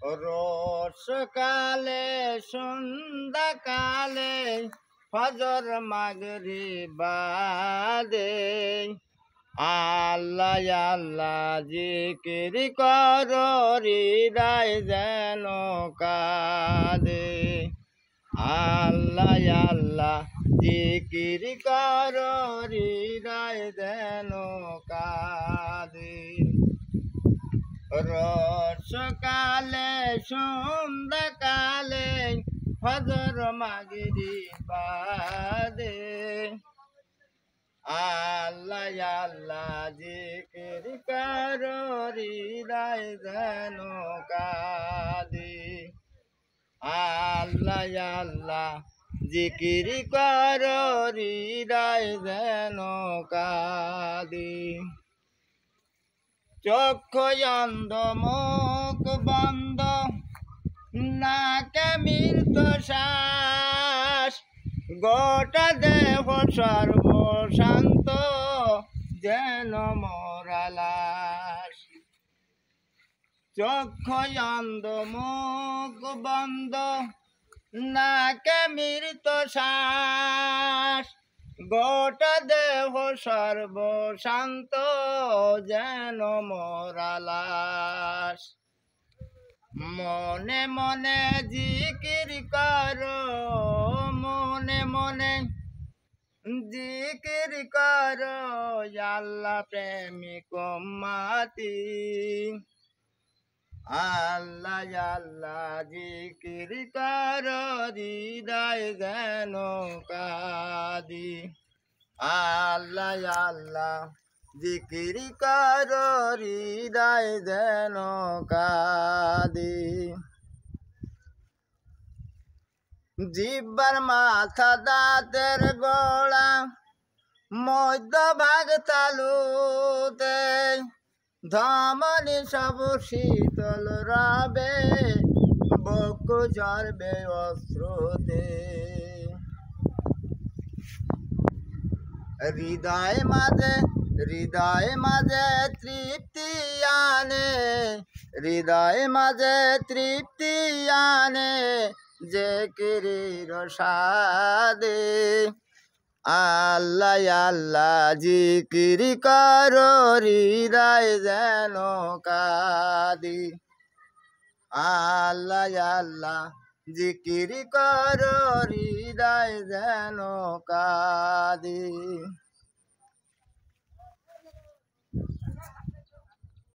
রোজ সকালে সন্ধ্যাকালে ফজর মাগরিব বাদে আল্লাহ আল্লাহ জিকির কর হৃদয় যেন কাঁদে। আল্লাহ আল্লাহ জিকির কর হৃদয় যেন কাঁদে। রোজ সকালে সন্ধ্যাকালে ফজর মাগরিব বাদে আল্লাহ আল্লাহ জিকির কর হৃদয় যেন কাঁদে। আল্লাহ আল্লাহ জিকির কর হৃদয় যেন কাঁদে। চক্ষু অন্ধ মুখ বন্ধ নাকে মৃত্যু শ্বাস গোটা দেহ সর্বশান্ত যেন মোরা লাশ। চক্ষু অন্ধ মুখ বন্ধ নাকে মৃত্যু শ্বাস গোটা দেহ সর্বশান্ত যেন মোরা লাশ। মনে মনে জিকির কর মনে মনে জিকির কর আল্লাহ প্রেমিক উম্মতি। আল্লাহ আল্লাহ জিকির কর হৃদয় যেন কাঁদে। আল্লাহ আল্লাহ জিকির কর হৃদয় যেন কাঁদে। জিহ্বার মাথা দাঁতের গোড়া মধ্যভাগ তালুতে ধমনী সব শীতল রবে বক্ষ ঝরবে অশ্রুতে। হৃদয় মাঝে তৃপ্তি আনে হৃদয় মাঝে তৃপ্তি আনে জিকিরের সাদে। আল্লাহ আল্লাহ জিকির কর হৃদয় যেন কাঁদে। আল্লাহ আল্লাহ জিকির কর হৃদয় যেন কাঁদে।